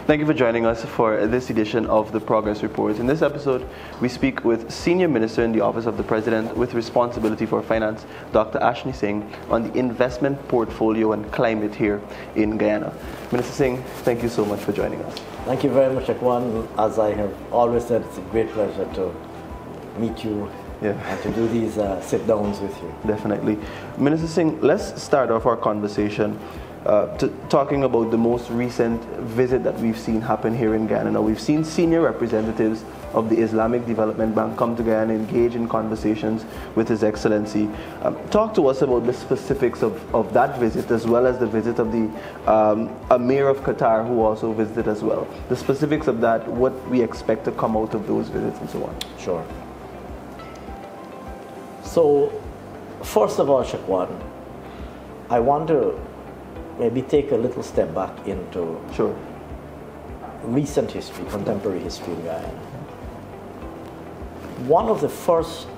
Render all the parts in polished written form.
Thank you for joining us for this edition of the Progress Report. In this episode, we speak with Senior Minister in the Office of the President with responsibility for finance, Dr. Ashni Singh, on the investment portfolio and climate here in Guyana. Minister Singh, thank you so much for joining us. Thank you very much, Akwan. As I have always said, it's a great pleasure to meet you and to do these sit-downs with you. Definitely. Minister Singh, let's start off our conversation talking about the most recent visit that we've seen happen here in Guyana. Now, we've seen senior representatives of the Islamic Development Bank come to Guyana, engage in conversations with His Excellency. Talk to us about the specifics of that visit, as well as the visit of the Emir of Qatar, who also visited as well. The specifics of that, what we expect to come out of those visits and so on. Sure. So, first of all, Shakwan, I want to maybe take a little step back into recent history, contemporary history in Guyana. One of the first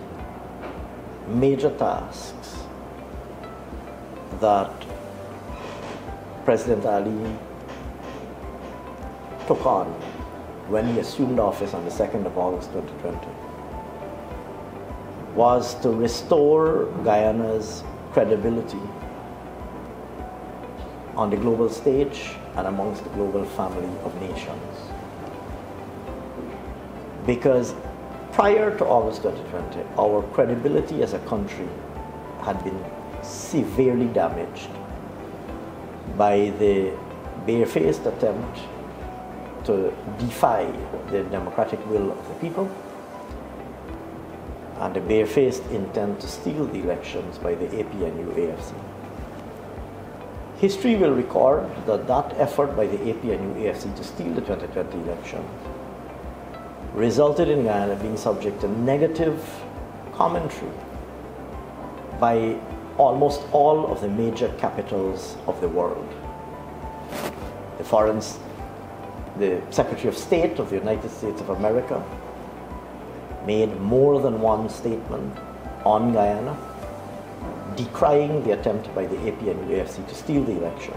major tasks that President Ali took on when he assumed office on the 2nd of August 2020 was to restore Guyana's credibility on the global stage and amongst the global family of nations. Because prior to August 2020, our credibility as a country had been severely damaged by the barefaced attempt to defy the democratic will of the people and the barefaced intent to steal the elections by the APNU-AFC. History will record that that effort by the APNU-AFC to steal the 2020 election resulted in Guyana being subject to negative commentary by almost all of the major capitals of the world. The Secretary of State of the United States of America made more than one statement on Guyana decrying the attempt by the APNU-AFC to steal the election,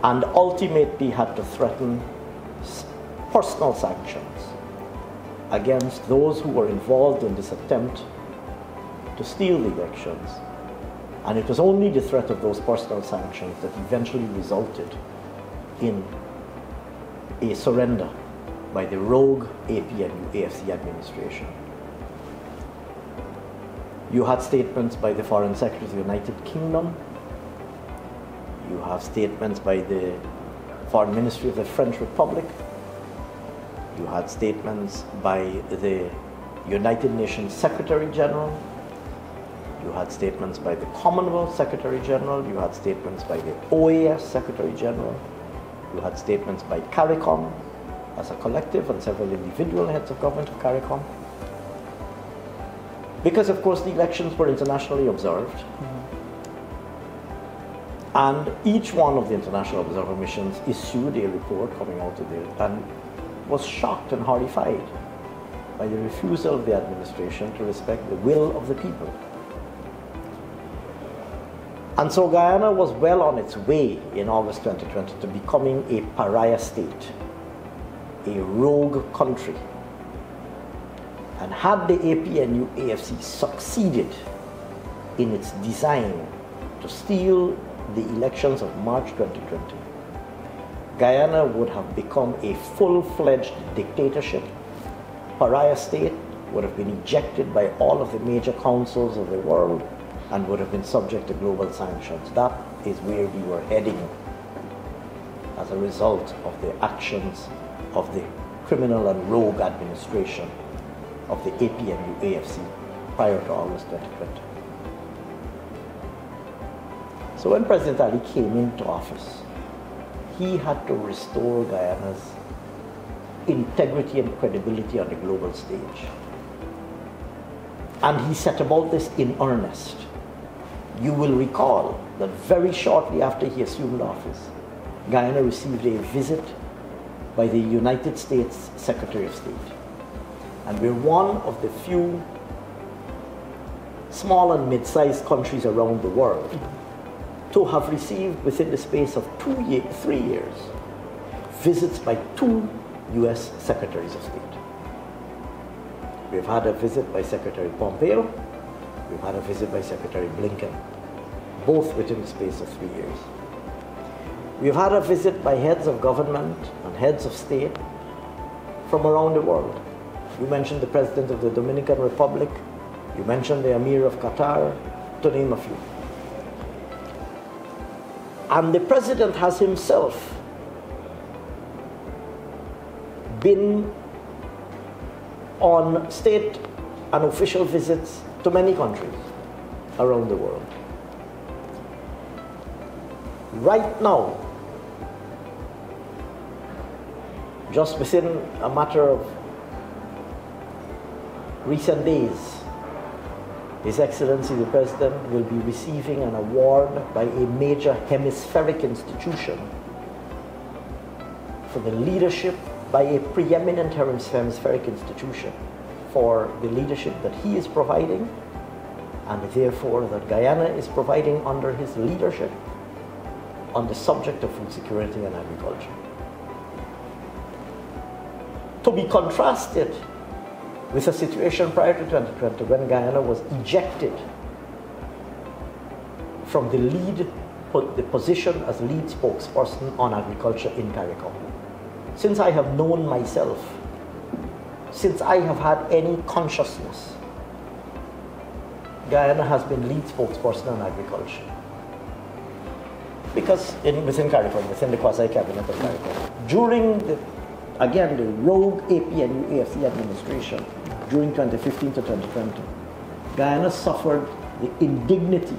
and ultimately had to threaten personal sanctions against those who were involved in this attempt to steal the elections. And it was only the threat of those personal sanctions that eventually resulted in a surrender by the rogue APNU-AFC administration. You had statements by the Foreign Secretary of the United Kingdom. You have statements by the Foreign Ministry of the French Republic. You had statements by the United Nations Secretary General. You had statements by the Commonwealth Secretary General. You had statements by the OAS Secretary General. You had statements by CARICOM as a collective and several individual heads of government of CARICOM. Because, of course, the elections were internationally observed. And each one of the international observer missions issued a report coming out of it and was shocked and horrified by the refusal of the administration to respect the will of the people. And so Guyana was well on its way in August 2020 to becoming a pariah state, a rogue country. And had the APNU-AFC succeeded in its design to steal the elections of March 2020, Guyana would have become a full-fledged dictatorship. Pariah state would have been ejected by all of the major councils of the world and would have been subject to global sanctions. That is where we were heading as a result of the actions of the criminal and rogue administration of the APNU-AFC prior to August 2020. So when President Ali came into office, he had to restore Guyana's integrity and credibility on the global stage. And he set about this in earnest. You will recall that very shortly after he assumed office, Guyana received a visit by the United States Secretary of State. And we're one of the few small and mid-sized countries around the world to have received within the space of 3 years visits by 2 U.S. Secretaries of State. We've had a visit by Secretary Pompeo, we've had a visit by Secretary Blinken, both within the space of 3 years. We've had a visit by heads of government and heads of state from around the world. You mentioned the President of the Dominican Republic, you mentioned the Emir of Qatar, to name a few. And the President has himself been on state and official visits to many countries around the world. Right now, just within a matter of recent days, His Excellency the President will be receiving an award by a major hemispheric institution for the leadership, by a preeminent hemispheric institution, for the leadership that he is providing, and therefore that Guyana is providing under his leadership on the subject of food security and agriculture. To be contrasted with a situation prior to 2020 when Guyana was ejected from the position as lead spokesperson on agriculture in CARICOM. Since I have known myself, since I have had any consciousness, Guyana has been lead spokesperson on agriculture. Because within CARICOM, within the quasi-cabinet of CARICOM, during the rogue APNU-AFC administration, during 2015 to 2020, Guyana suffered the indignity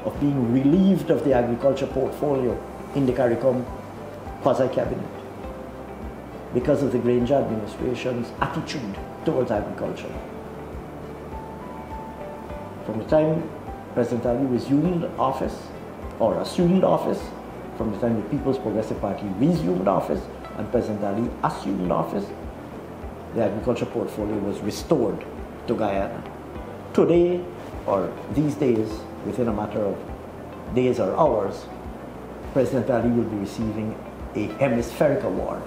of being relieved of the agriculture portfolio in the CARICOM quasi-cabinet because of the Granger administration's attitude towards agriculture. From the time President Ali resumed office, or assumed office, from the time the People's Progressive Party resumed office and President Ali assumed office, the agriculture portfolio was restored to Guyana. Today, or these days, within a matter of days or hours, President Ali will be receiving a hemispheric award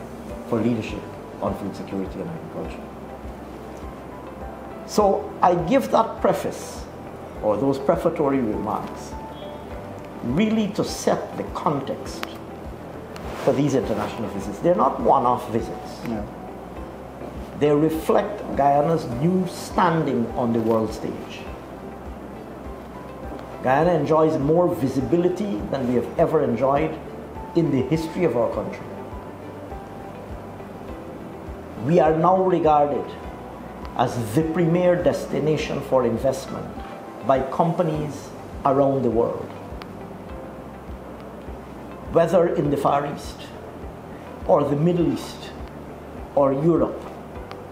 for leadership on food security and agriculture. So I give that preface, or those prefatory remarks, really to set the context for these international visits. They're not one-off visits. Yeah. They reflect Guyana's new standing on the world stage. Guyana enjoys more visibility than we have ever enjoyed in the history of our country. We are now regarded as the premier destination for investment by companies around the world, whether in the Far East, or the Middle East, or Europe,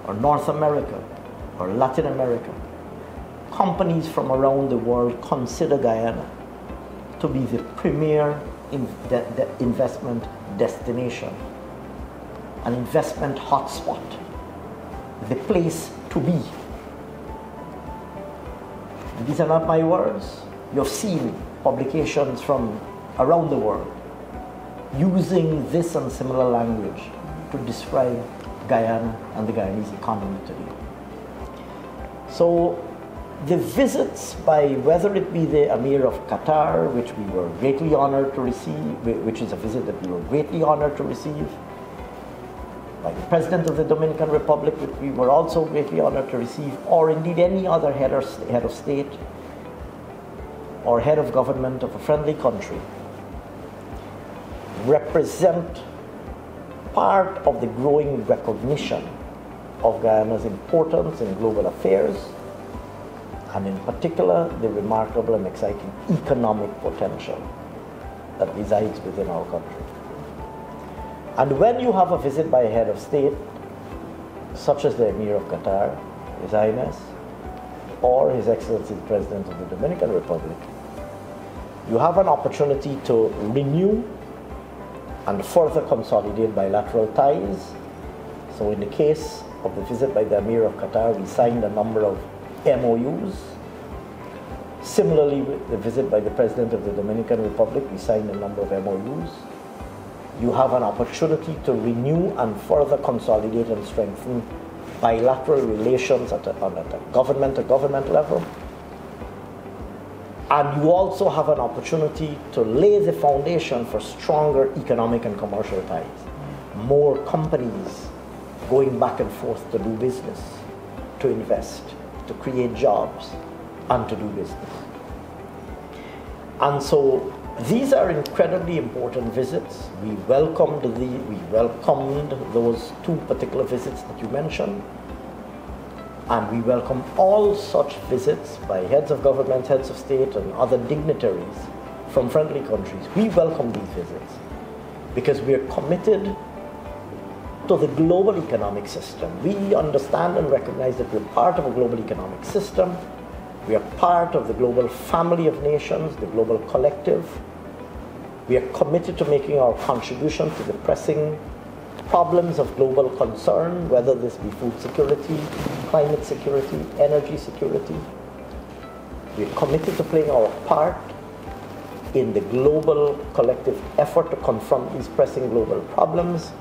or North America, or Latin America. Companies from around the world consider Guyana to be the premier investment destination, an investment hotspot, the place to be. And these are not my words. You've seen publications from around the world using this and similar language to describe Guyana and the Guyanese economy today. So the visits by, whether it be the Emir of Qatar, which we were greatly honored to receive, which is a visit that we were greatly honored to receive, by the President of the Dominican Republic, which we were also greatly honored to receive, or indeed any other head of state or head of government of a friendly country, represent part of the growing recognition of Guyana's importance in global affairs, and in particular, the remarkable and exciting economic potential that resides within our country. And when you have a visit by a head of state, such as the Emir of Qatar, His Highness, or His Excellency the President of the Dominican Republic, you have an opportunity to renew and further consolidate bilateral ties. So in the case of the visit by the Emir of Qatar, we signed a number of MOUs. Similarly, with the visit by the President of the Dominican Republic, we signed a number of MOUs. you have an opportunity to renew and further consolidate and strengthen bilateral relations at a government level. And you also have an opportunity to lay the foundation for stronger economic and commercial ties. More companies going back and forth to do business, to invest, to create jobs, and to do business. And so these are incredibly important visits. We welcomed those two particular visits that you mentioned. And we welcome all such visits by heads of government, heads of state, and other dignitaries from friendly countries. We welcome these visits because we are committed to the global economic system. We understand and recognize that we're part of a global economic system. We are part of the global family of nations, the global collective. We are committed to making our contribution to the pressing problems of global concern, whether this be food security, climate security, energy security. We are committed to playing our part in the global collective effort to confront these pressing global problems.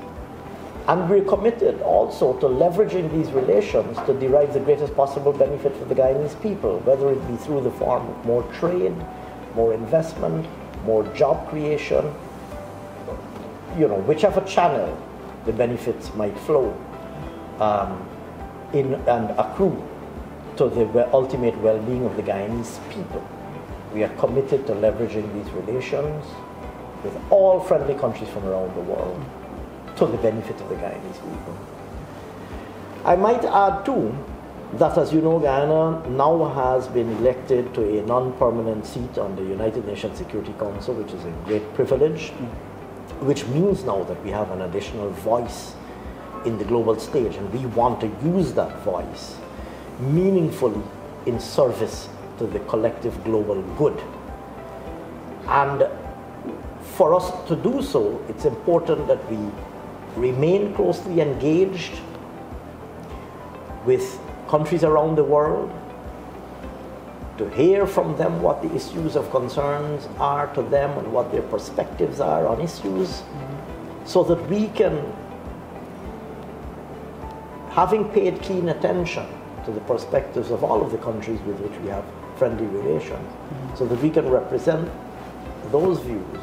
And we're committed also to leveraging these relations to derive the greatest possible benefit for the Guyanese people, whether it be through the form of more trade, more investment, more job creation, whichever channel the benefits might flow in and accrue to the ultimate well-being of the Guyanese people. We are committed to leveraging these relations with all friendly countries from around the world to the benefit of the Guyanese people. I might add too that, as you know, Guyana now has been elected to a non-permanent seat on the United Nations Security Council, which is a great privilege, which means now that we have an additional voice in the global stage, and we want to use that voice meaningfully in service to the collective global good. And for us to do so, it's important that we remain closely engaged with countries around the world, to hear from them what the issues of concerns are to them and what their perspectives are on issues, so that we can, having paid keen attention to the perspectives of all of the countries with which we have friendly relations, so that we can represent those views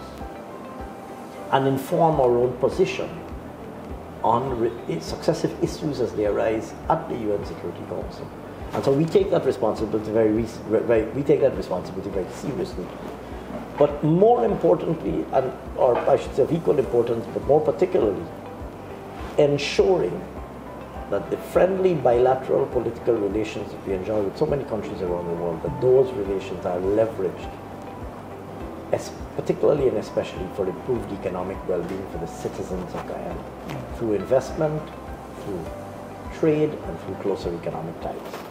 and inform our own position on successive issues as they arise at the UN Security Council. And so we take that responsibility very seriously. But more importantly, or I should say of equal importance, but more particularly, ensuring that the friendly bilateral political relations that we enjoy with so many countries around the world, that those relations are leveraged, particularly and especially for improved economic well-being for the citizens of Guyana, through investment, through trade, and through closer economic ties.